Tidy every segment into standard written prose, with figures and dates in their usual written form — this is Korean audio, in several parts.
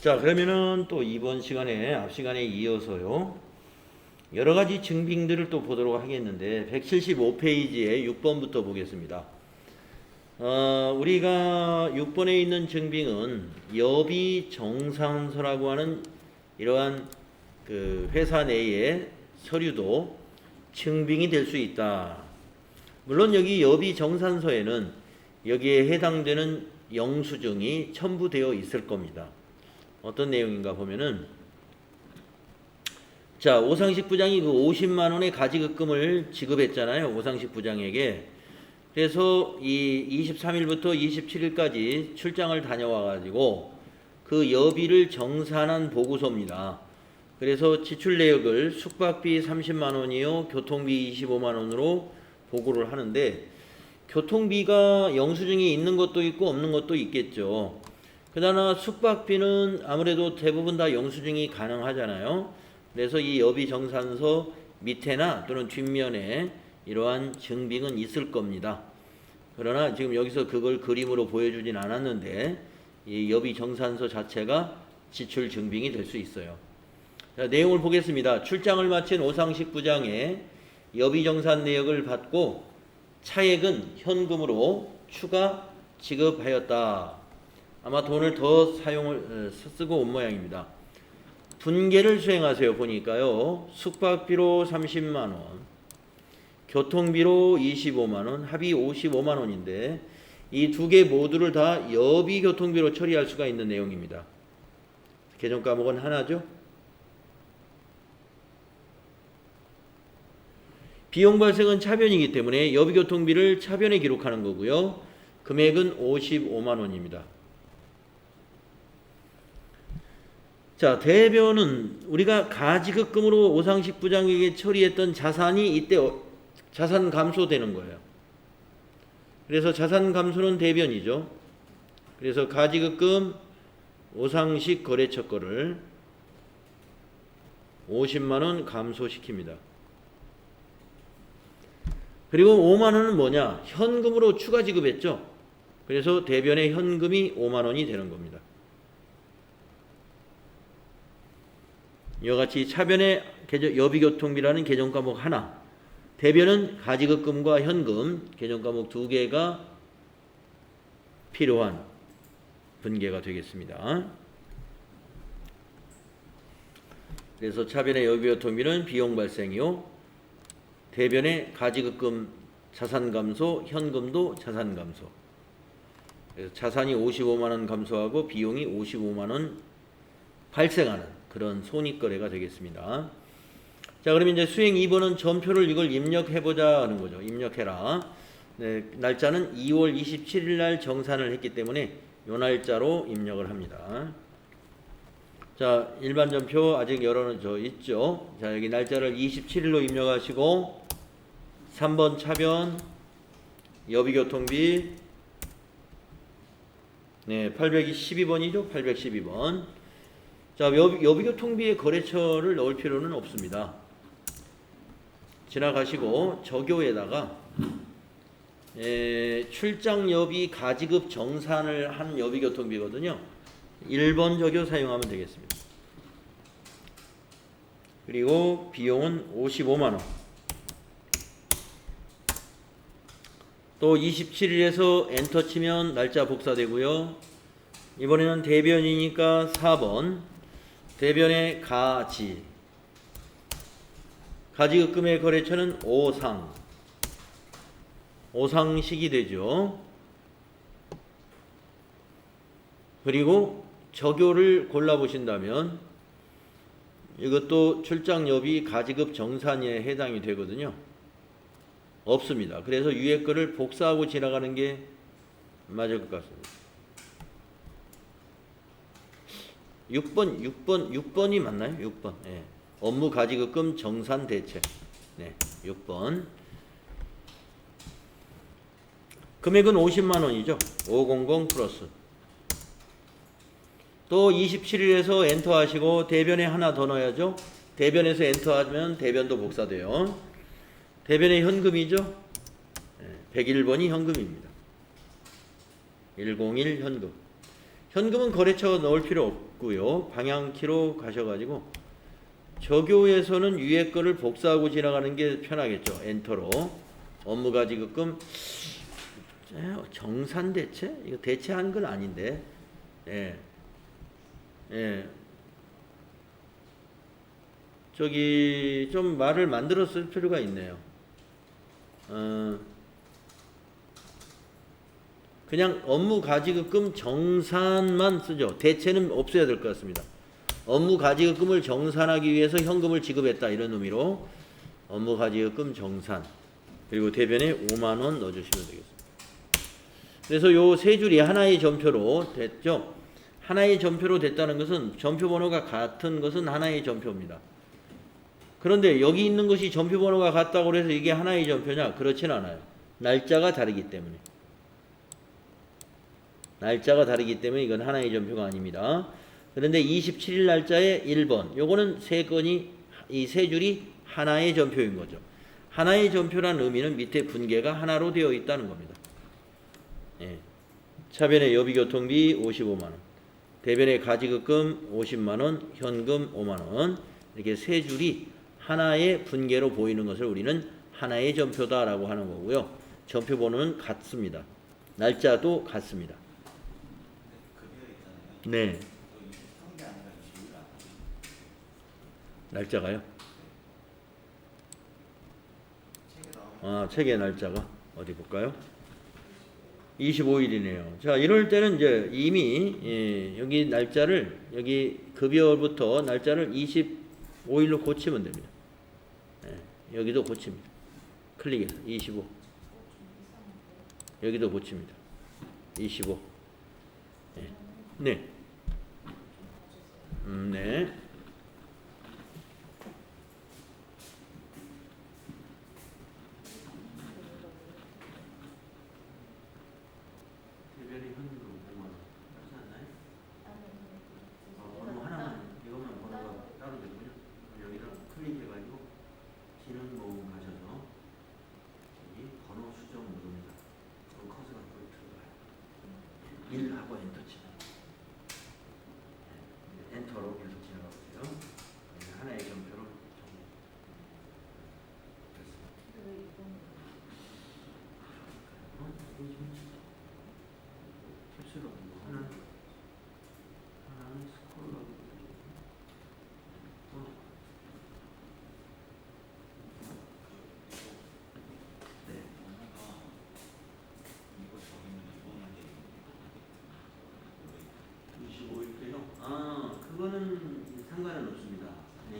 자, 그러면은 또 이번 시간에 앞 시간에 이어서요. 여러 가지 증빙들을 또 보도록 하겠는데 175페이지에 6번부터 보겠습니다. 우리가 6번에 있는 증빙은 여비 정산서라고 하는 이러한 그 회사 내의 서류도 증빙이 될 수 있다. 물론 여기 여비 정산서에는 여기에 해당되는 영수증이 첨부되어 있을 겁니다. 어떤 내용인가 보면은, 자, 오상식 부장이 그 50만 원의 가지급금을 지급했잖아요. 오상식 부장에게. 그래서 이 23일부터 27일까지 출장을 다녀와 가지고 그 여비를 정산한 보고서입니다. 그래서 지출 내역을 숙박비 30만 원이요, 교통비 25만 원으로 보고를 하는데, 교통비가 영수증이 있는 것도 있고 없는 것도 있겠죠. 그러나 숙박비는 아무래도 대부분 다 영수증이 가능하잖아요. 그래서 이 여비정산서 밑에나 또는 뒷면에 이러한 증빙은 있을 겁니다. 그러나 지금 여기서 그걸 그림으로 보여주진 않았는데 이 여비정산서 자체가 지출 증빙이 될 수 있어요. 자, 내용을 보겠습니다. 출장을 마친 오상식 부장의 여비정산 내역을 받고 차액은 현금으로 추가 지급하였다. 아마 돈을 더 쓰고 온 모양입니다. 분계를 수행하세요. 보니까요. 숙박비로 30만원, 교통비로 25만원, 합의 55만원인데 이 두 개 모두를 다 여비 교통비로 처리할 수가 있는 내용입니다. 개정 과목은 하나죠. 비용 발생은 차변이기 때문에 여비 교통비를 차변에 기록하는 거고요. 금액은 55만원입니다. 자, 대변은 우리가 가지급금으로 오상식 부장에게 처리했던 자산이 이때 자산 감소되는 거예요. 그래서 자산 감소는 대변이죠. 그래서 가지급금 오상식 거래처 거를 50만원 감소시킵니다. 그리고 5만원은 뭐냐? 현금으로 추가 지급했죠. 그래서 대변의 현금이 5만원이 되는 겁니다. 이와 같이 차변의 여비교통비라는 개정과목 하나, 대변은 가지급금과 현금 개정과목 두 개가 필요한 분계가 되겠습니다. 그래서 차변의 여비교통비는 비용 발생이요, 대변의 가지급금 자산 감소, 현금도 자산 감소. 그래서 자산이 55만원 감소하고 비용이 55만원 발생하는 그런 손익거래가 되겠습니다. 자, 그럼 이제 수행 2번은 전표를 이걸 입력해보자 하는 거죠. 입력해라. 네, 날짜는 2월 27일 날 정산을 했기 때문에 이 날짜로 입력을 합니다. 자, 일반 전표 아직 열어져 있죠. 자, 여기 날짜를 27일로 입력하시고 3번 차변 여비교통비, 네, 812번이죠. 812번. 자, 여비교통비의 거래처를 넣을 필요는 없습니다. 지나가시고 저교에다가 출장 여비 가지급 정산을 한 여비교통비거든요. 1번 저교 사용하면 되겠습니다. 그리고 비용은 55만원. 또 27일에서 엔터 치면 날짜 복사되고요. 이번에는 대변이니까 4번 대변의 가지급금의 거래처는 오상식이 되죠. 그리고 저교를 골라보신다면 이것도 출장여비 가지급 정산에 해당이 되거든요. 없습니다. 그래서 위에 거를 복사하고 지나가는 게 맞을 것 같습니다. 6번이 맞나요? 6번. 네. 업무 가지급금 정산 대책. 네, 6번. 금액은 50만원이죠. 500 플러스. 또 27일에서 엔터 하시고 대변에 하나 더 넣어야죠. 대변에서 엔터 하면 대변도 복사돼요. 대변의 현금이죠. 네, 101번이 현금입니다. 101 현금. 현금은 거래처 넣을 필요 없고요. 방향키로 가셔가지고 저교에서는 위에 거를 복사하고 지나가는 게 편하겠죠. 엔터로. 업무가지급금 정산대체? 이거 대체한 건 아닌데. 예. 예. 저기 좀 말을 만들어 쓸 필요가 있네요. 그냥 업무가지급금 정산만 쓰죠. 대체는 없어야 될 것 같습니다. 업무가지급금을 정산하기 위해서 현금을 지급했다 이런 의미로 업무가지급금 정산 그리고 대변에 5만 원 넣어주시면 되겠습니다. 그래서 요 세 줄이 하나의 전표로 됐죠. 하나의 전표로 됐다는 것은 전표 번호가 같은 것은 하나의 전표입니다. 그런데 여기 있는 것이 전표 번호가 같다고 해서 이게 하나의 전표냐? 그렇진 않아요. 날짜가 다르기 때문에. 날짜가 다르기 때문에 이건 하나의 전표가 아닙니다. 그런데 27일 날짜에 1번 요거는 세 건이 이 세 줄이 하나의 전표인 거죠. 하나의 전표라는 의미는 밑에 분계가 하나로 되어 있다는 겁니다. 예. 차변의 여비교통비 55만원 대변의 가지급금 50만원 현금 5만원 이렇게 세 줄이 하나의 분계로 보이는 것을 우리는 하나의 전표다라고 하는 거고요. 전표 번호는 같습니다. 날짜도 같습니다. 네. 날짜가요? 책의 날짜가 어디 볼까요? 25일이네요. 자, 이럴 때는 이제 이미 여기 날짜를 여기 급여부터 날짜를 25일로 고치면 됩니다. 여기도 고칩니다. 클릭해서 25. 여기도 고칩니다. 25. 네. 네. 대변의 현금 5만 원. 그렇지 않나요? 번호 하나만 이것만 번호가 따로 되고요. 여기다 클릭해가지고 기능 모음 하셔서 여기 번호 수정 누릅니다. 그럼 커서가 거기 들어가요. 1하고 엔터 치면 엔터로 계속 지나가보세요. 하나의 전표로 캡슐로 하나는 스크롤하고 네. 이거 적으면 25일째요? 그거는 상관은 없습니다. 네.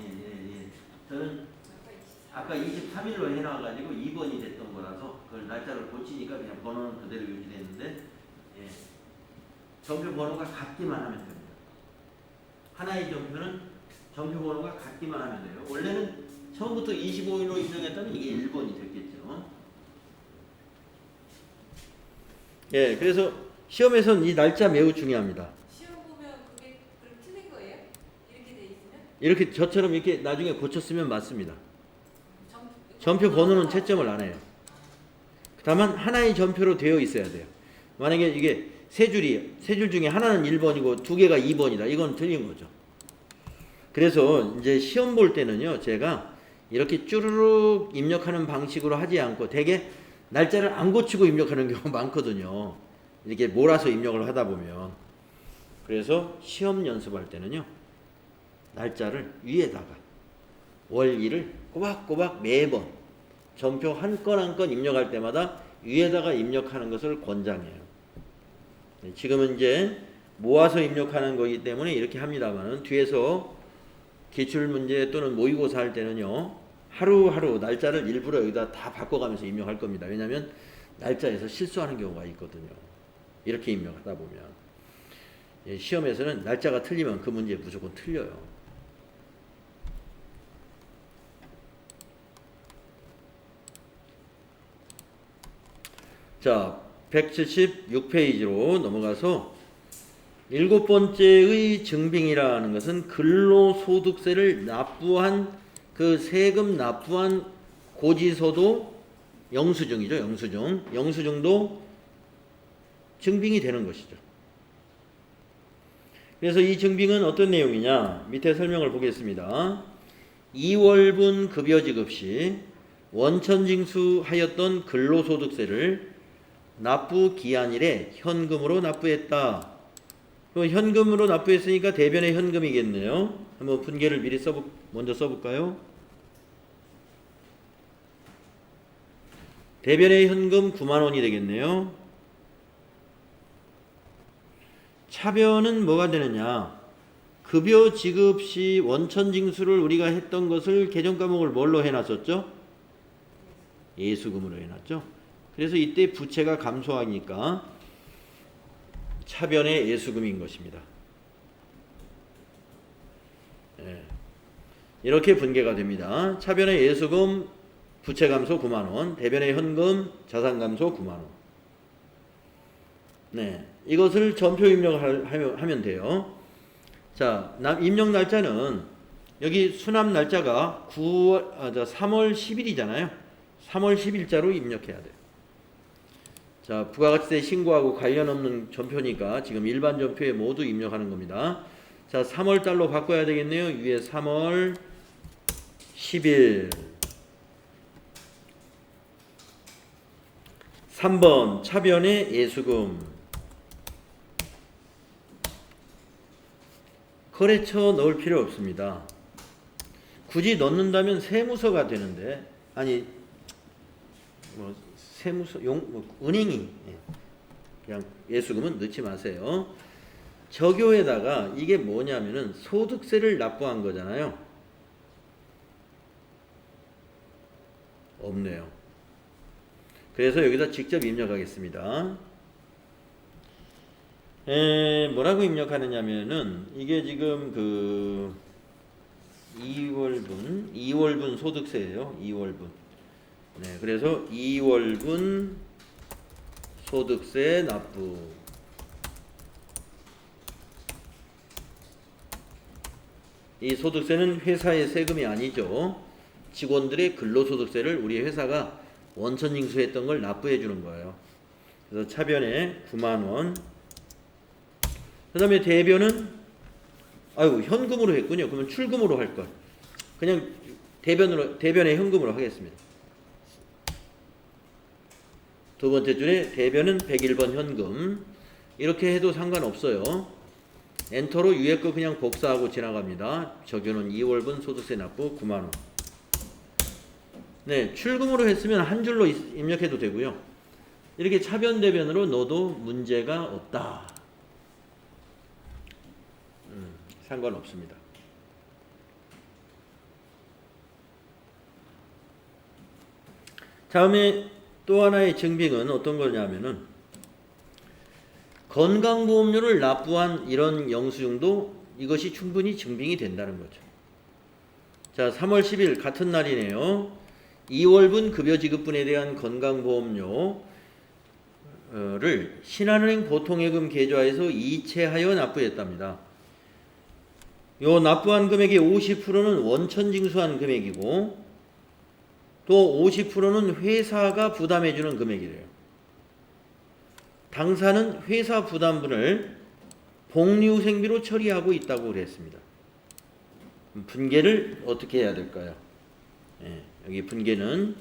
저는 아까 23일로 해놔가지고 2번이 됐던 거라서 그걸 날짜를 고치니까 그냥 번호는 그대로 유지됐는데 전표 번호가 같기만 하면 됩니다. 하나의 전표는 전표 번호가 같기만 하면 돼요. 원래는 처음부터 25일로 인정했다면 이게 1번이 됐겠죠. 그래서 시험에서는 이 날짜 매우 중요합니다. 시험 보면 그게 틀린 거예요? 이렇게 돼 있으면? 이렇게 저처럼 이렇게 나중에 고쳤으면 맞습니다. 전표 번호는 채점을 안 해요. 다만 하나의 전표로 되어 있어야 돼요. 만약에 이게 세 줄 중에 하나는 1번이고 두 개가 2번이다. 이건 틀린 거죠. 그래서 이제 시험 볼 때는요, 제가 이렇게 쭈르륵 입력하는 방식으로 하지 않고 되게 날짜를 안 고치고 입력하는 경우가 많거든요. 이렇게 몰아서 입력을 하다 보면. 그래서 시험 연습할 때는요, 날짜를 위에다가 월일을 꼬박꼬박 매번 전표 한 건 한 건 입력할 때마다 위에다가 입력하는 것을 권장해요. 지금은 이제 모아서 입력하는 거기 때문에 이렇게 합니다만 뒤에서 기출문제 또는 모의고사 할 때는요, 하루하루 날짜를 일부러 여기다 다 바꿔가면서 입력할 겁니다. 왜냐하면 날짜에서 실수하는 경우가 있거든요. 이렇게 입력하다 보면. 시험에서는 날짜가 틀리면 그 문제 무조건 틀려요. 자, 176페이지로 넘어가서 7번째의 증빙이라는 것은 근로소득세를 납부한 그 세금 납부한 고지서도 영수증이죠. 영수증도 증빙이 되는 것이죠. 그래서 이 증빙은 어떤 내용이냐? 밑에 설명을 보겠습니다. 2월분 급여 지급 시 원천 징수하였던 근로소득세를 납부 기한일에 현금으로 납부했다. 그럼 현금으로 납부했으니까 대변의 현금이겠네요. 한번 분계를 미리 먼저 써볼까요? 대변의 현금 9만 원이 되겠네요. 차변은 뭐가 되느냐? 급여 지급 시 원천 징수를 우리가 했던 것을 개정 과목을 뭘로 해놨었죠? 예수금으로 해놨죠. 그래서 이때 부채가 감소하니까 차변의 예수금인 것입니다. 예. 이렇게 분계가 됩니다. 차변의 예수금 부채 감소 9만 원, 대변의 현금 자산 감소 9만 원. 네, 이것을 전표 입력하면 돼요. 자, 입력 날짜는 여기 수납 날짜가 3월 10일이잖아요. 3월 10일자로 입력해야 돼요. 자, 부가가치세 신고하고 관련 없는 전표니까 지금 일반 전표에 모두 입력하는 겁니다. 자, 3월 달로 바꿔야 되겠네요. 위에 3월 10일. 3번 차변의 예수금. 거래처 넣을 필요 없습니다. 굳이 넣는다면 세무서가 되는데, 아니 뭐 세무서 은행이 그냥 예수금은 넣지 마세요. 적요에다가 이게 뭐냐면은 소득세를 납부한 거잖아요. 없네요. 그래서 여기다 직접 입력하겠습니다. 뭐라고 입력하느냐면은 이게 지금 그 2월분 소득세예요. 2월분. 네, 그래서 2월분 소득세 납부. 이 소득세는 회사의 세금이 아니죠. 직원들의 근로소득세를 우리 회사가 원천징수했던 걸 납부해 주는 거예요. 그래서 차변에 9만 원. 그 다음에 대변은 현금으로 했군요. 그러면 출금으로 할 걸. 그냥 대변에 현금으로 하겠습니다. 두 번째 줄에 대변은 101번 현금. 이렇게 해도 상관없어요. 엔터로 위에 거 그냥 복사하고 지나갑니다. 적요는 2월분 소득세 납부 9만 원. 네, 출금으로 했으면 한 줄로 입력해도 되고요. 이렇게 차변 대변으로 넣어도 문제가 없다. 상관없습니다. 다음에 또 하나의 증빙은 어떤 거냐면은 건강보험료를 납부한 이런 영수증도 이것이 충분히 증빙이 된다는 거죠. 자, 3월 10일 같은 날이네요. 2월분 급여 지급분에 대한 건강보험료를 신한은행 보통예금 계좌에서 이체하여 납부했답니다. 요 납부한 금액의 50%는 원천징수한 금액이고 또 50%는 회사가 부담해주는 금액이래요. 당사는 회사 부담분을 복리후생비로 처리하고 있다고 그랬습니다. 분계를 어떻게 해야 될까요? 여기 분계는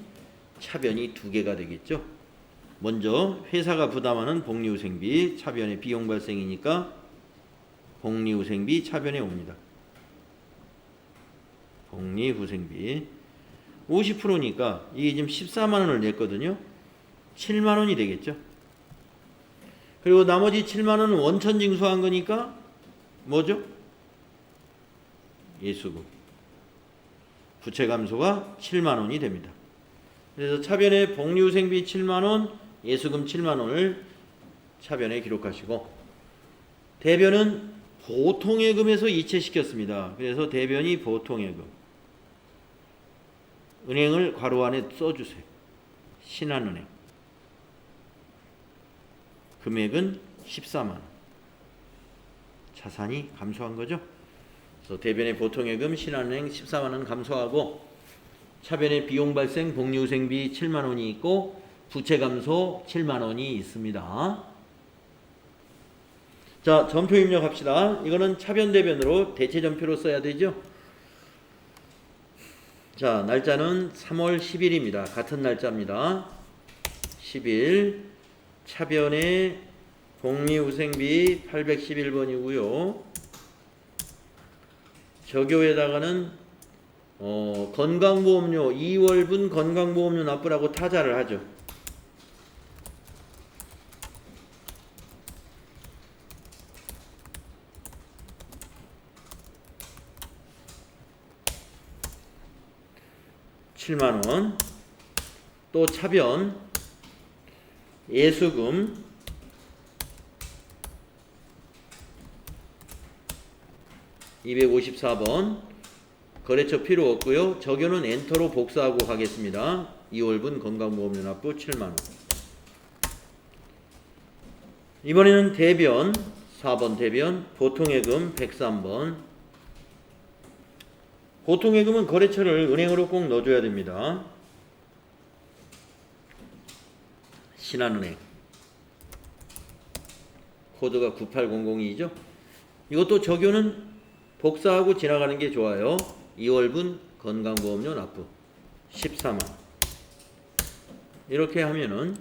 차변이 두 개가 되겠죠. 먼저 회사가 부담하는 복리후생비, 차변의 비용 발생이니까 복리후생비 차변에 옵니다. 복리후생비 50%니까 이게 지금 14만 원을 냈거든요. 7만 원이 되겠죠. 그리고 나머지 7만 원은 원천 징수한 거니까 뭐죠? 예수금. 부채 감소가 7만 원이 됩니다. 그래서 차변에 복리후생비 7만 원, 예수금 7만 원을 차변에 기록하시고 대변은 보통예금에서 이체시켰습니다. 그래서 대변이 보통예금. 은행을 괄호 안에 써주세요. 신한은행. 금액은 14만 원. 자산이 감소한 거죠. 그래서 대변의 보통예금 신한은행 14만 원 감소하고 차변의 비용 발생 복리후생비 7만 원이 있고 부채 감소 7만 원이 있습니다. 자, 전표 입력합시다. 이거는 차변 대변으로 대체 전표로 써야 되죠. 자, 날짜는 3월 10일입니다. 같은 날짜입니다. 10일 차변의 복리후생비 811번이고요. 적요에다가는 건강보험료 2월분 건강보험료 납부라고 타자를 하죠. (7만원) 또 차변 예수금 254번 거래처 필요 없고요. 적요는 엔터로 복사하고 가겠습니다. 2월분 건강보험료 납부 7만원. 이번에는 대변 4번 대변 보통예금 103번. 보통예금은 거래처를 은행으로 꼭 넣어줘야 됩니다. 신한은행 코드가 98002죠. 이것도 적요는 복사하고 지나가는 게 좋아요. 2월분 건강보험료 납부 14만. 이렇게 하면은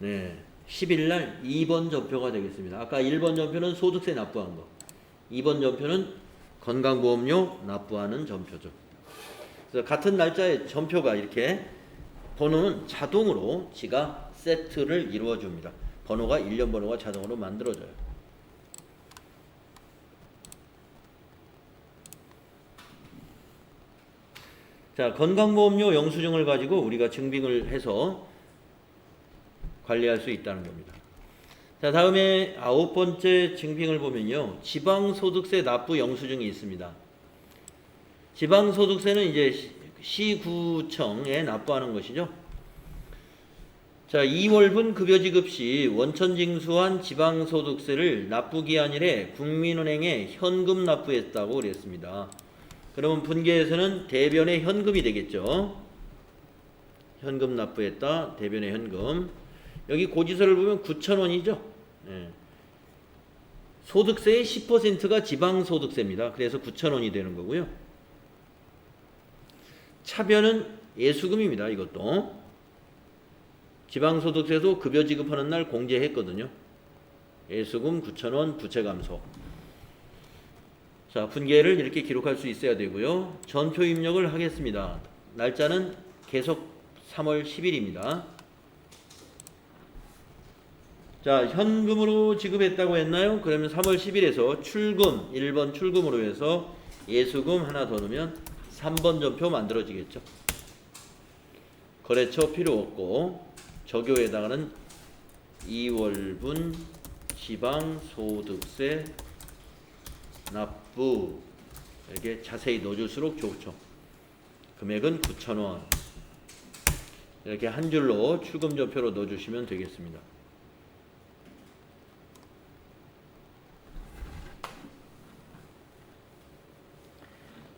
10일날 2번 전표가 되겠습니다. 아까 1번 전표는 소득세 납부한 거, 2번 전표는 건강보험료 납부하는 전표죠. 그래서 같은 날짜에 전표가 이렇게 번호는 자동으로 지가 세트를 이루어줍니다. 번호가 일련 번호가 자동으로 만들어져요. 자, 건강보험료 영수증을 가지고 우리가 증빙을 해서 관리할 수 있다는 겁니다. 자, 다음에 9번째 증빙을 보면요. 지방소득세 납부 영수증이 있습니다. 지방소득세는 이제 시구청에 납부하는 것이죠. 자, 2월분 급여지급 시 원천징수한 지방소득세를 납부기한일에 국민은행에 현금 납부했다고 그랬습니다. 그러면 분계에서는 대변의 현금이 되겠죠. 현금 납부했다. 대변의 현금. 여기 고지서를 보면 9,000원이죠. 소득세의 10%가 지방소득세입니다. 그래서 9,000원이 되는 거고요. 차변은 예수금입니다. 이것도 지방소득세도 급여 지급하는 날 공제했거든요. 예수금 9,000원 부채감소. 자, 분계를 이렇게 기록할 수 있어야 되고요. 전표 입력을 하겠습니다. 날짜는 계속 3월 10일입니다. 자, 현금으로 지급했다고 했나요? 그러면 3월 10일에서 출금 1번 출금으로 해서 예수금 하나 더 넣으면 3번 전표 만들어지겠죠. 거래처 필요 없고 적요에다가는 2월분 지방소득세 납부 이렇게 자세히 넣어줄수록 좋죠. 금액은 9,000원. 이렇게 한 줄로 출금 전표로 넣어주시면 되겠습니다.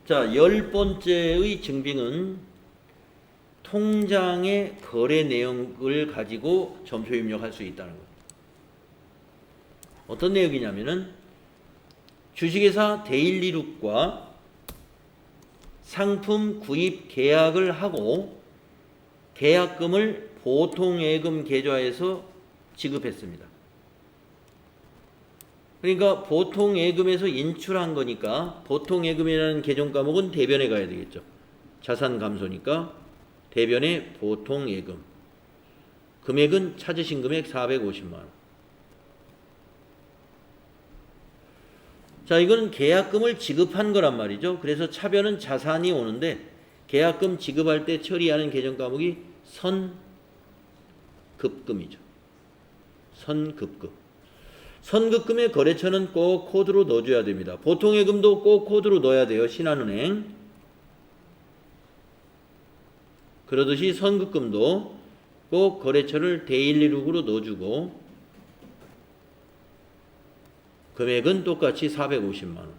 자, 10번째의 증빙은 통장의 거래 내역을 가지고 전표 입력할 수 있다는 거예요. 어떤 내역이냐면은 주식회사 데일리룩과 상품 구입 계약을 하고 계약금을 보통예금 계좌에서 지급했습니다. 그러니까 보통예금에서 인출한 거니까 보통예금이라는 계정 과목은 대변에 가야 되겠죠. 자산 감소니까 대변에 보통예금. 금액은 찾으신 금액 450만 원. 자, 이거는 계약금을 지급한 거란 말이죠. 그래서 차변은 자산이 오는데 계약금 지급할 때 처리하는 계정 과목이 선급금이죠. 선급금. 선급금의 거래처는 꼭 코드로 넣어줘야 됩니다. 보통예금도 꼭 코드로 넣어야 돼요. 신한은행. 그러듯이 선급금도 꼭 거래처를 데일리룩으로 넣어주고 금액은 똑같이 450만 원.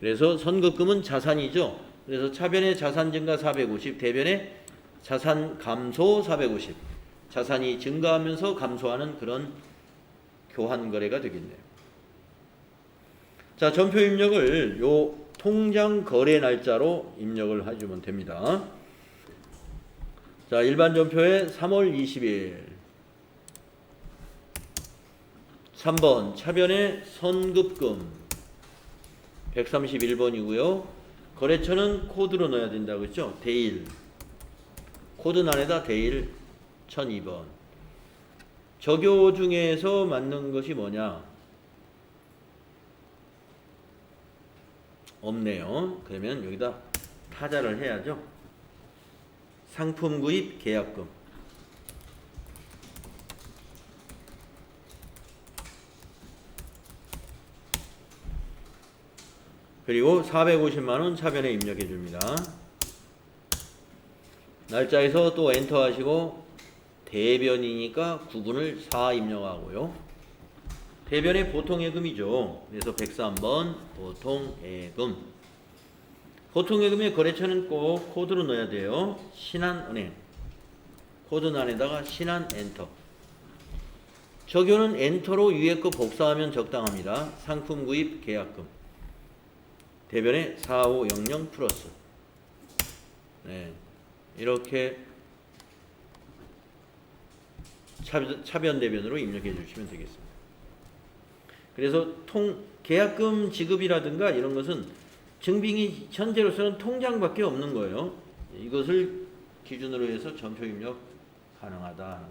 그래서 선급금은 자산이죠. 그래서 차변의 자산 증가 450, 대변의 자산 감소 450. 자산이 증가하면서 감소하는 그런 교환 거래가 되겠네요. 자, 전표 입력을 요 통장 거래 날짜로 입력을 해주면 됩니다. 자, 일반 전표에 3월 20일. 3번 차변에 선급금 131번이고요. 거래처는 코드로 넣어야 된다고 했죠. 대일. 코드란에다 대일 1002번. 적요 중에서 맞는 것이 뭐냐? 없네요. 그러면 여기다 타자를 해야죠. 상품 구입 계약금. 그리고 450만원 차변에 입력해 줍니다. 날짜에서 또 엔터 하시고 대변이니까 구분을 4 입력하고요. 대변의 보통예금이죠. 그래서 103번 보통예금. 보통예금의 거래처는 꼭 코드로 넣어야 돼요. 신한은행. 코드란에다가 신한 엔터. 적요는 엔터로 위에 거 복사하면 적당합니다. 상품 구입 계약금. 대변에 4500 플러스. 네. 이렇게 차변 대변으로 입력해 주시면 되겠습니다. 그래서 계약금 지급이라든가 이런 것은 증빙이 현재로서는 통장밖에 없는 거예요. 이것을 기준으로 해서 전표 입력 가능하다.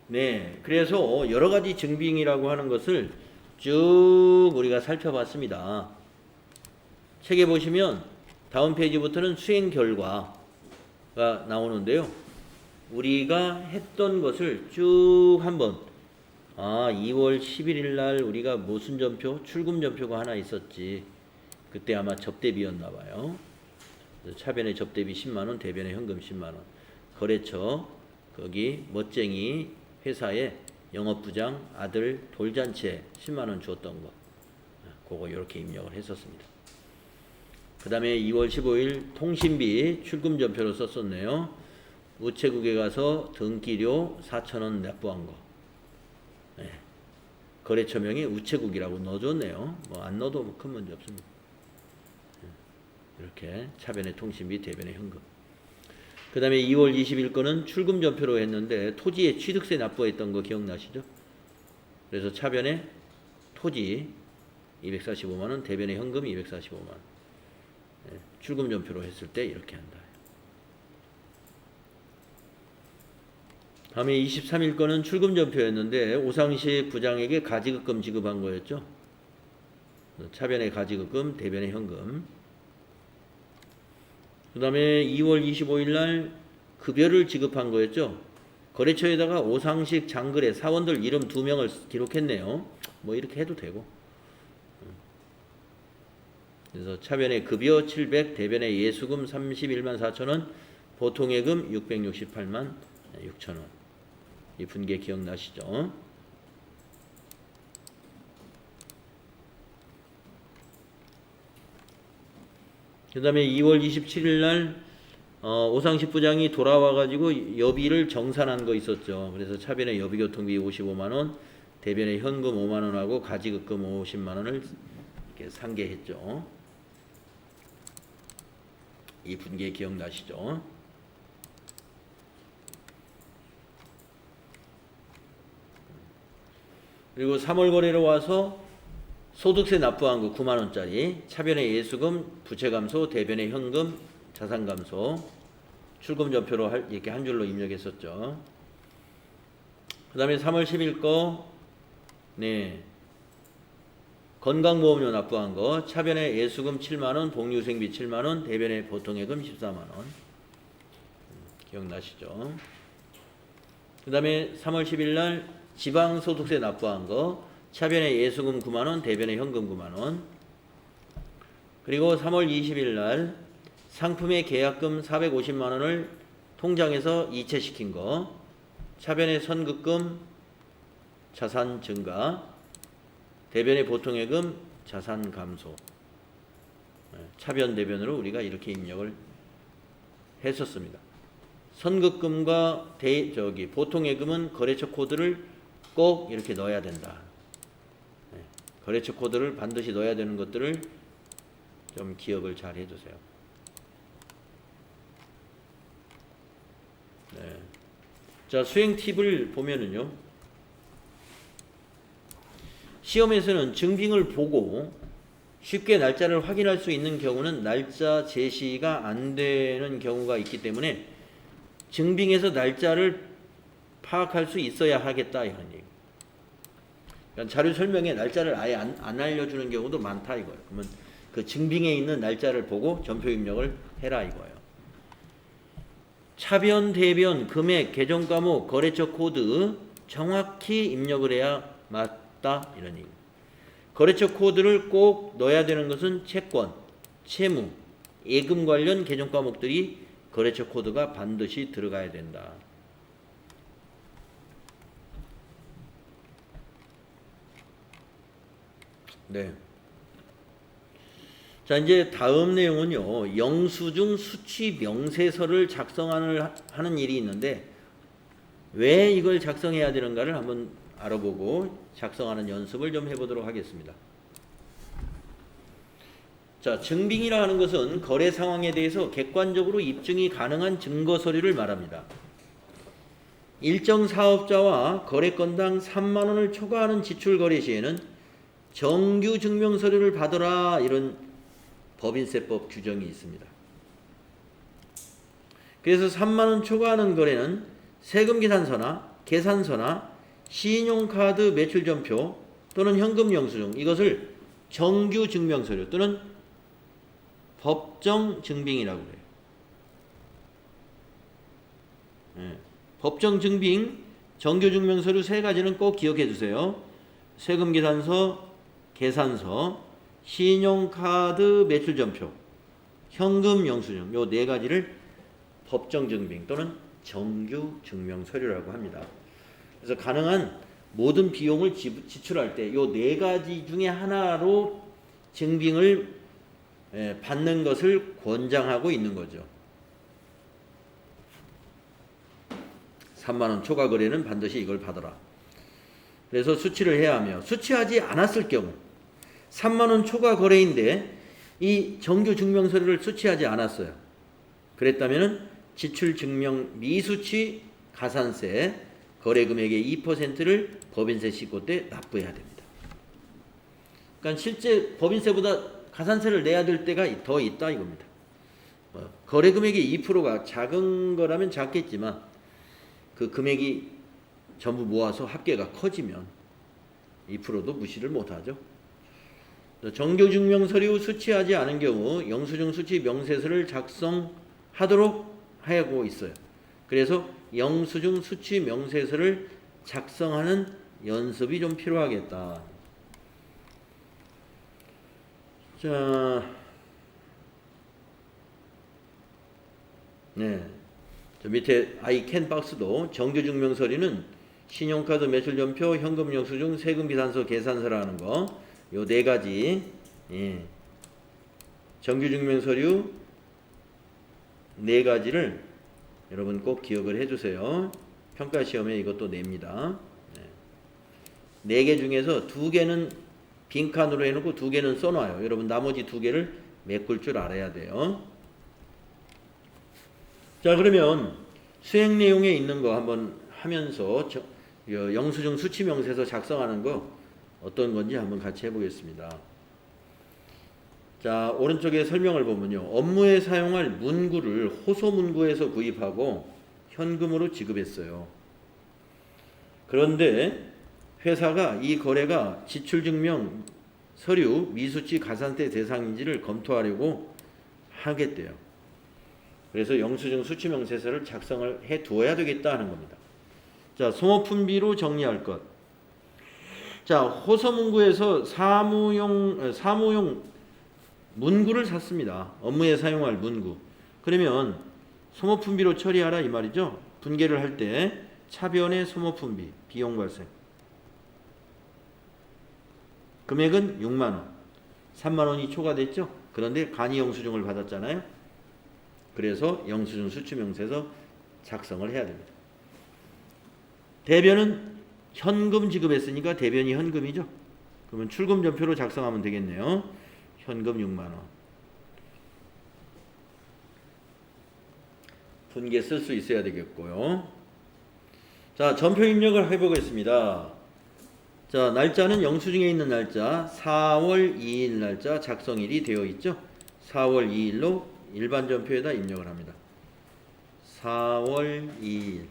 네, 그래서 여러 가지 증빙이라고 하는 것을 쭉 우리가 살펴봤습니다. 책에 보시면 다음 페이지부터는 수행 결과가 나오는데요. 우리가 했던 것을 쭉 한번 2월 11일 날 우리가 무슨 전표? 출금 전표가 하나 있었지. 그때 아마 접대비였나 봐요. 차변에 접대비 10만원, 대변에 현금 10만원. 거래처 거기 멋쟁이 회사에 영업부장 아들 돌잔치에 10만원 주었던 거. 그거 이렇게 입력을 했었습니다. 그 다음에 2월 15일 통신비 출금 전표로 썼었네요. 우체국에 가서 등기료 4,000원 납부한 거. 네. 거래처명이 우체국이라고 넣어줬네요. 뭐 안 넣어도 뭐 큰 문제 없습니다. 이렇게 차변에 통신비, 대변에 현금. 그 다음에 2월 20일 거는 출금 전표로 했는데 토지에 취득세 납부했던 거 기억나시죠? 그래서 차변에 토지 245만원, 대변에 현금 245만원. 네. 출금 전표로 했을 때 이렇게 한다. 다음에 23일 거는 출금 전표였는데 오상식 부장에게 가지급금 지급한 거였죠. 차변에 가지급금, 대변에 현금. 그 다음에 2월 25일 날 급여를 지급한 거였죠. 거래처에다가 오상식 장거래 사원들 이름 2명을 기록했네요. 뭐 이렇게 해도 되고. 그래서 차변에 급여 700, 대변에 예수금 31만 4천원, 보통예금 668만 6천원. 이 분계 기억나시죠? 그 다음에 2월 27일 날 오상식 부장이 돌아와가지고 여비를 정산한 거 있었죠. 그래서 차변에 여비교통비 55만원, 대변에 현금 5만원하고 가지급금 50만원을 이렇게 상계했죠. 이 분계 기억나시죠? 그리고 3월 거래로 와서 소득세 납부한 거 9만원짜리, 차변에 예수금, 부채감소, 대변에 현금, 자산감소, 출금 전표로 이렇게 한 줄로 입력했었죠. 그 다음에 3월 10일 거, 네. 건강보험료 납부한 거, 차변에 예수금 7만원, 복리후생비 7만원, 대변에 보통예금 14만원. 기억나시죠? 그 다음에 3월 10일 날 지방소득세 납부한 거, 차변에 예수금 9만원, 대변에 현금 9만원. 그리고 3월 20일 날 상품의 계약금 450만원을 통장에서 이체시킨 거, 차변에 선급금, 자산 증가, 대변의 보통예금, 자산 감소. 차변 대변으로 우리가 이렇게 입력을 했었습니다. 선급금과 보통예금은 거래처 코드를 꼭 이렇게 넣어야 된다. 네. 거래처 코드를 반드시 넣어야 되는 것들을 좀 기억을 잘 해두세요. 네. 자, 수행 팁을 보면은요, 시험에서는 증빙을 보고 쉽게 날짜를 확인할 수 있는 경우는 날짜 제시가 안 되는 경우가 있기 때문에 증빙에서 날짜를 파악할 수 있어야 하겠다 이런 얘기. 그러니까 자료 설명에 날짜를 아예 안 알려주는 경우도 많다 이거예요. 그러면 그 증빙에 있는 날짜를 보고 전표 입력을 해라 이거예요. 차변, 대변, 금액, 계정 과목, 거래처 코드 정확히 입력을 해야 맞다 이런 얘기. 거래처 코드를 꼭 넣어야 되는 것은 채권, 채무, 예금 관련 계정 과목들이 거래처 코드가 반드시 들어가야 된다. 네. 자, 이제 다음 내용은요, 영수증 수취 명세서를 작성하는 일이 있는데 왜 이걸 작성해야 되는가를 한번 알아보고 작성하는 연습을 좀 해보도록 하겠습니다. 자, 증빙이라 하는 것은 거래 상황에 대해서 객관적으로 입증이 가능한 증거 서류를 말합니다. 일정 사업자와 거래건당 3만 원을 초과하는 지출 거래 시에는 정규 증명 서류를 받아라 이런 법인세법 규정이 있습니다. 그래서 3만 원 초과하는 거래는 세금 계산서나 계산서나 신용카드 매출전표 또는 현금 영수증 이것을 정규 증명 서류 또는 법정 증빙이라고 그래요. 네. 법정 증빙, 정규 증명 서류 세 가지는 꼭 기억해 두세요. 세금 계산서, 계산서, 신용카드 매출전표, 현금 영수증 요 네 가지를 법정 증빙 또는 정규 증명 서류라고 합니다. 그래서 가능한 모든 비용을 지출할 때 요 네 가지 중에 하나로 증빙을 받는 것을 권장하고 있는 거죠. 3만 원 초과 거래는 반드시 이걸 받아라. 그래서 수취를 해야 하며 수취하지 않았을 경우 3만 원 초과 거래인데 이 정규 증명 서류를 수취하지 않았어요. 그랬다면은 지출 증명 미수취 가산세 거래 금액의 2%를 법인세 신고 때 납부해야 됩니다. 그러니까 실제 법인세보다 가산세를 내야 될 때가 더 있다 이겁니다. 거래 금액의 2%가 작은 거라면 작겠지만 그 금액이 전부 모아서 합계가 커지면 2%도 무시를 못하죠. 정규 증명 서류 수취하지 않은 경우 영수증 수취 명세서를 작성하도록 하고 있어요. 그래서 영수증 수취 명세서를 작성하는 연습이 좀 필요하겠다. 자, 네. 저 밑에 아이캔 박스도 정규 증명 서류는 신용카드 매출전표, 현금 영수증, 세금 계산서, 계산서라는 거, 요 네 가지, 예. 정규 증명 서류 네 가지를 여러분 꼭 기억을 해주세요. 평가 시험에 이것도 냅니다. 네 개 중에서 두 개는 빈칸으로 해놓고 두 개는 써놔요. 여러분 나머지 두 개를 메꿀 줄 알아야 돼요. 자, 그러면 수행 내용에 있는 거 한번 하면서 영수증 수취 명세서 작성하는 거 어떤 건지 한번 같이 해보겠습니다. 자, 오른쪽에 설명을 보면요. 업무에 사용할 문구를 호소문구에서 구입하고 현금으로 지급했어요. 그런데 회사가 이 거래가 지출증명 서류 미수치 가산세 대상인지를 검토하려고 하겠대요. 그래서 영수증 수취명세서를 작성을 해 두어야 되겠다 하는 겁니다. 자, 소모품비로 정리할 것. 자, 호소문구에서 사무용 문구를 샀습니다. 업무에 사용할 문구. 그러면 소모품비로 처리하라 이 말이죠. 분계를 할 때 차변의 소모품비, 비용 발생. 금액은 6만 원. 3만 원이 초과됐죠. 그런데 간이 영수증을 받았잖아요. 그래서 영수증 수취명세서 작성을 해야 됩니다. 대변은 현금 지급했으니까 대변이 현금이죠. 그러면 출금 전표로 작성하면 되겠네요. 현금 6만 원. 분계 쓸 수 있어야 되겠고요. 자, 전표 입력을 해보겠습니다. 자, 날짜는 영수증에 있는 날짜 4월 2일 날짜 작성일이 되어 있죠. 4월 2일로 일반 전표에다 입력을 합니다. 4월 2일.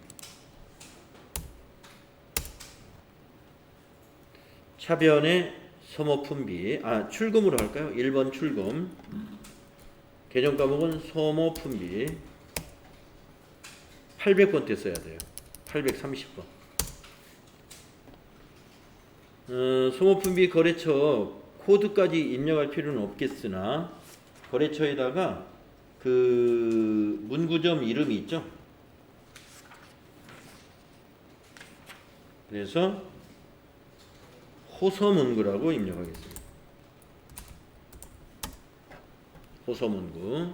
차변에 소모품비, 출금으로 할까요? 1번 출금. 계정 과목은 소모품비 800번대 써야 돼요. 830번. 소모품비 거래처 코드까지 입력할 필요는 없겠으나 거래처에다가 그 문구점 이름이 있죠. 그래서 호서문구라고 입력하겠습니다. 호서문구.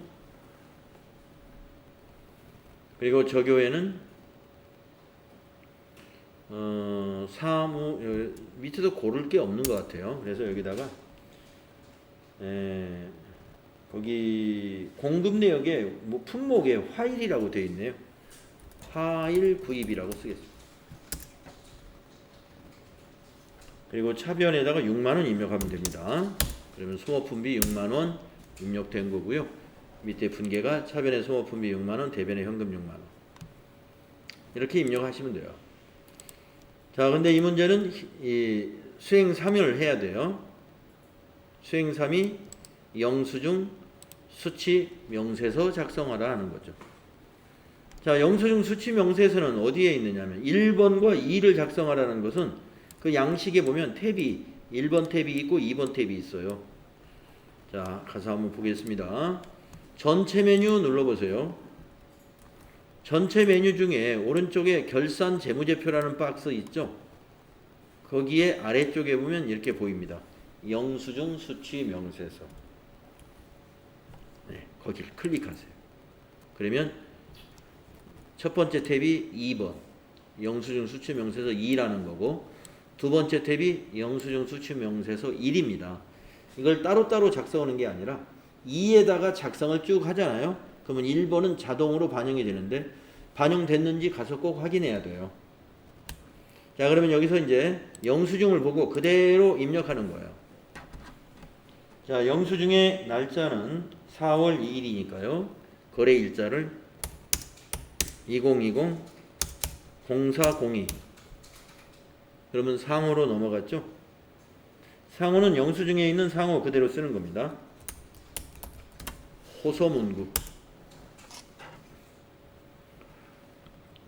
그리고 저교에는 사무 밑에도 고를 게 없는 것 같아요. 그래서 여기다가 거기 공급 내역에 뭐 품목에 화일이라고 되어 있네요. 화일 구입이라고 쓰겠습니다. 그리고 차변에다가 6만 원 입력하면 됩니다. 그러면 소모품비 6만 원 입력된 거고요. 밑에 분계가 차변에 소모품비 6만 원, 대변에 현금 6만 원. 이렇게 입력하시면 돼요. 자, 근데 이 문제는 이 수행 3을 해야 돼요. 수행 3이 영수증 수치 명세서 작성하라 하는 거죠. 자, 영수증 수치 명세서는 어디에 있느냐면 1번과 2를 작성하라는 것은 그 양식에 보면 탭이 1번 탭이 있고 2번 탭이 있어요. 자, 가서 한번 보겠습니다. 전체 메뉴 눌러보세요. 전체 메뉴 중에 오른쪽에 결산 재무제표라는 박스 있죠? 거기에 아래쪽에 보면 이렇게 보입니다. 영수증 수치 명세서. 네, 거기를 클릭하세요. 그러면 첫 번째 탭이 2번 영수증 수치 명세서 2라는 거고, 두 번째 탭이 영수증 수치 명세서 1입니다. 이걸 따로따로 작성하는 게 아니라 2에다가 작성을 쭉 하잖아요. 그러면 1번은 자동으로 반영이 되는데 반영됐는지 가서 꼭 확인해야 돼요. 자, 그러면 여기서 이제 영수증을 보고 그대로 입력하는 거예요. 자, 영수증의 날짜는 4월 2일이니까요. 거래 일자를 2020 0402. 그러면 상호로 넘어갔죠. 상호는 영수증에 있는 상호 그대로 쓰는 겁니다. 호서문구.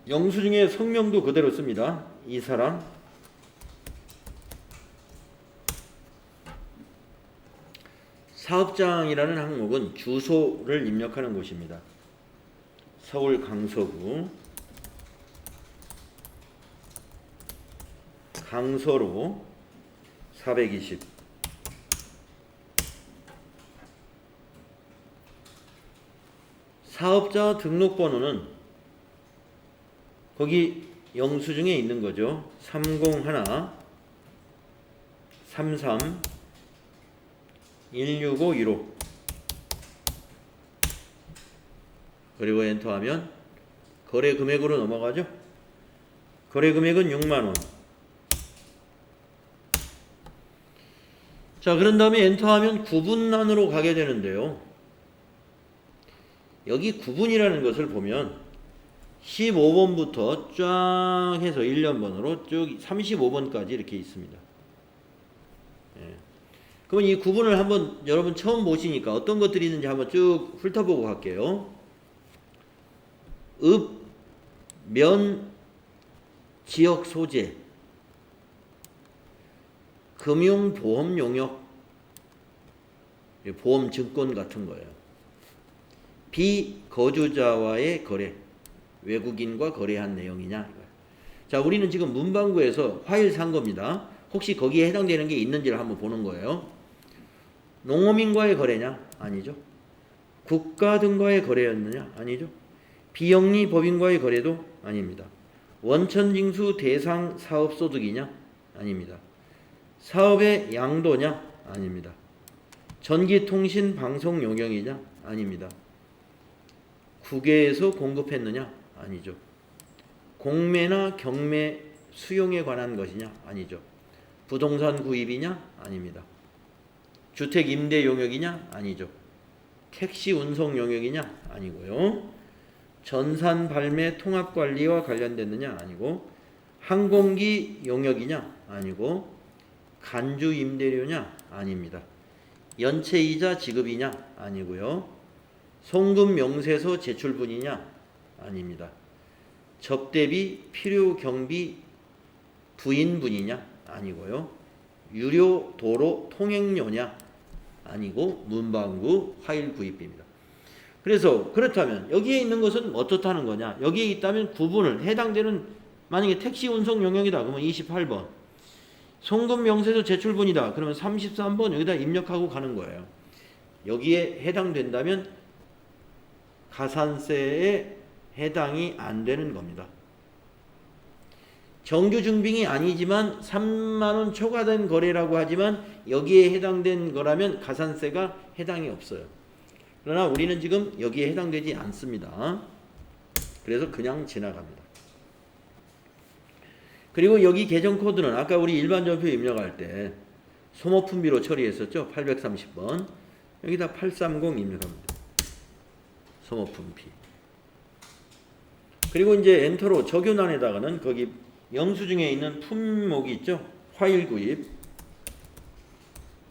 영수증의 성명도 그대로 씁니다. 이 사람. 사업장이라는 항목은 주소를 입력하는 곳입니다. 서울 강서구 강서로 420. 사업자 등록번호는 거기 영수증에 있는 거죠. 301 33 165 15. 그리고 엔터하면 거래 금액으로 넘어가죠. 거래 금액은 6만 원. 자, 그런 다음에 엔터하면 구분란으로 가게 되는데요. 여기 구분이라는 것을 보면 15번부터 쫙 해서 1년번호로 쭉 35번까지 이렇게 있습니다. 예. 그러면 이 구분을 한번 여러분 처음 보시니까 어떤 것들이 있는지 한번 쭉 훑어보고 갈게요. 읍, 면, 지역 소재, 금융보험 용역, 보험 증권 같은 거예요. 비거주자와의 거래, 외국인과 거래한 내용이냐. 자, 우리는 지금 문방구에서 화일 산 겁니다. 혹시 거기에 해당되는 게 있는지를 한번 보는 거예요. 농어민과의 거래냐? 아니죠. 국가 등과의 거래였느냐? 아니죠. 비영리 법인과의 거래도 아닙니다. 원천징수 대상 사업소득이냐? 아닙니다. 사업의 양도냐? 아닙니다. 전기통신 방송 용역이냐? 아닙니다. 국외에서 공급했느냐? 아니죠. 공매나 경매 수용에 관한 것이냐? 아니죠. 부동산 구입이냐? 아닙니다. 주택 임대 용역이냐? 아니죠. 택시 운송 용역이냐? 아니고요. 전산 발매 통합 관리와 관련됐느냐? 아니고. 항공기 용역이냐? 아니고. 간주 임대료냐? 아닙니다. 연체이자 지급이냐? 아니고요. 송금 명세서 제출분이냐? 아닙니다. 접대비, 필요 경비 부인분이냐? 아니고요. 유료 도로 통행료냐? 아니고 문방구 화일 구입비입니다. 그래서 그렇다면 여기에 있는 것은 어떻다는 거냐? 여기에 있다면 구분을 해당되는 만약에 택시 운송 용역이다 그러면 28번. 송금 명세서 제출분이다 그러면 33번 여기다 입력하고 가는 거예요. 여기에 해당된다면 가산세에 해당이 안 되는 겁니다. 정규 증빙이 아니지만 3만원 초과된 거래라고 하지만 여기에 해당된 거라면 가산세가 해당이 없어요. 그러나 우리는 지금 여기에 해당되지 않습니다. 그래서 그냥 지나갑니다. 그리고 여기 계정 코드는 아까 우리 일반 전표 입력할 때 소모품비로 처리했었죠. 830번. 여기다 830 입력합니다. 소모품비. 그리고 이제 엔터로 적용란에다가는 거기 영수증에 있는 품목이 있죠. 화일 구입.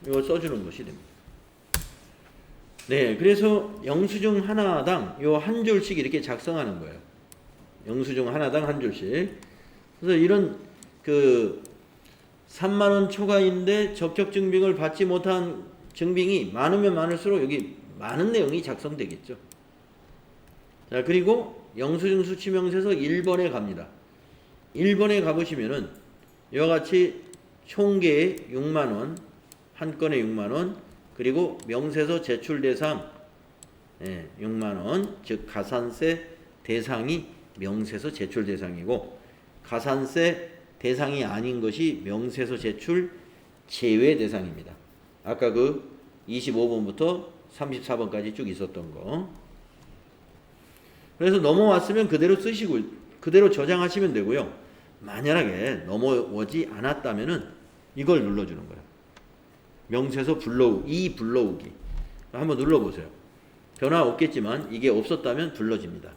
이거 써주는 것이 됩니다. 네, 그래서 영수증 하나당 요 한 줄씩 이렇게 작성하는 거예요. 영수증 하나당 한 줄씩. 그래서 이런 그 3만원 초과인데 적격 증빙을 받지 못한 증빙이 많으면 많을수록 여기 많은 내용이 작성되겠죠. 자, 그리고 영수증 수취명세서 1번에 갑니다. 1번에 가보시면은 이와 같이 총계에 6만원, 한 건에 6만원, 그리고 명세서 제출 대상 6만원, 즉 가산세 대상이 명세서 제출 대상이고 가산세 대상이 아닌 것이 명세서 제출 제외 대상입니다. 아까 그 25번부터 34번까지 쭉 있었던 거. 그래서 넘어왔으면 그대로 쓰시고 그대로 저장하시면 되고요. 만약에 넘어오지 않았다면은 이걸 눌러주는 거예요. 명세서 불러오기. 한번 눌러보세요. 변화 없겠지만 이게 없었다면 불러집니다.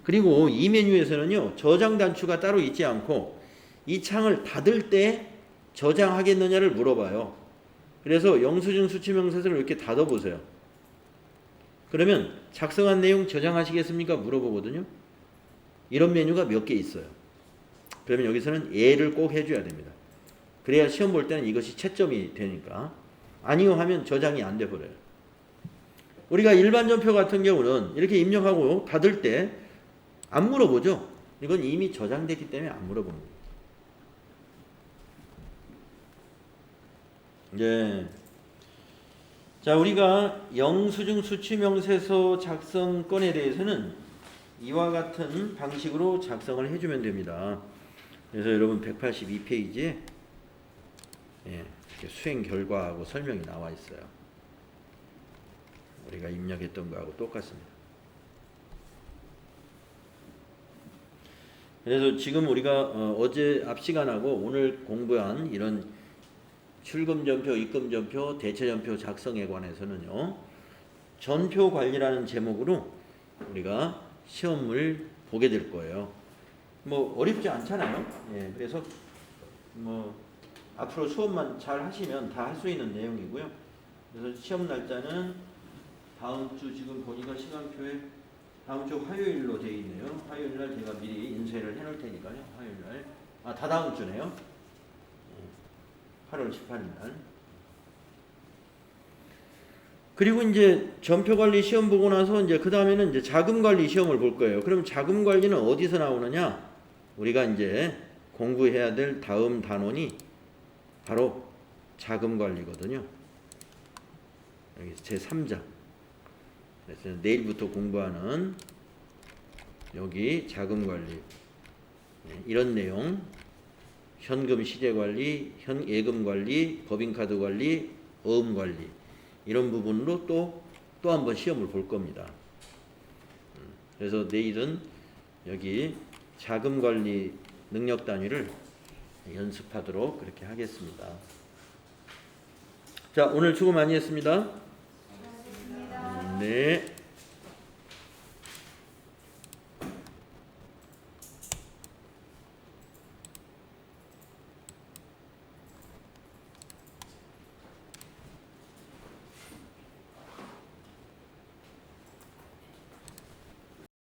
그리고 이 메뉴에서는요. 저장 단추가 따로 있지 않고 이 창을 닫을 때 저장하겠느냐를 물어봐요. 그래서 영수증 수취명세서를 이렇게 닫아보세요. 그러면 작성한 내용 저장하시겠습니까? 물어보거든요. 이런 메뉴가 몇 개 있어요. 그러면 여기서는 예를 꼭 해줘야 됩니다. 그래야 시험 볼 때는 이것이 채점이 되니까. 아니요 하면 저장이 안 돼 버려요. 우리가 일반 전표 같은 경우는 이렇게 입력하고 닫을 때 안 물어보죠. 이건 이미 저장됐기 때문에 안 물어봅니다. 네. 자, 우리가 영수증 수취명세서 작성 건에 대해서는 이와 같은 방식으로 작성을 해주면 됩니다. 그래서 여러분 182페이지에 이렇게 수행 결과하고 설명이 나와 있어요. 우리가 입력했던 거하고 똑같습니다. 그래서 지금 우리가 어제 앞 시간하고 오늘 공부한 이런 출금전표, 입금전표, 대체전표 작성에 관해서는요. 전표 관리라는 제목으로 우리가 시험을 보게 될 거예요. 뭐 어렵지 않잖아요. 예, 그래서 뭐 앞으로 수업만 잘 하시면 다 할 수 있는 내용이고요. 그래서 시험 날짜는 다음 주 지금 보니까 시간표에 다음 주 화요일로 되어 있네요. 화요일 날 제가 미리 인쇄를 해놓을 테니까요. 화요일 날. 다 다음 주네요. 8월 18일 날. 그리고 이제 전표관리 시험 보고 나서 이제 그 다음에는 이제 자금관리 시험을 볼 거예요. 그럼 자금관리는 어디서 나오느냐? 우리가 이제 공부해야 될 다음 단원이 바로 자금관리거든요. 여기 제 3장. 그래서 내일부터 공부하는 여기 자금관리. 이런 내용, 현금 시제 관리, 예금 관리, 법인카드 관리, 어음 관리 이런 부분으로 또 한 번 시험을 볼 겁니다. 그래서 내일은 여기 자금 관리 능력 단위를 연습하도록 그렇게 하겠습니다. 자, 오늘 수고 많이 했습니다. 네.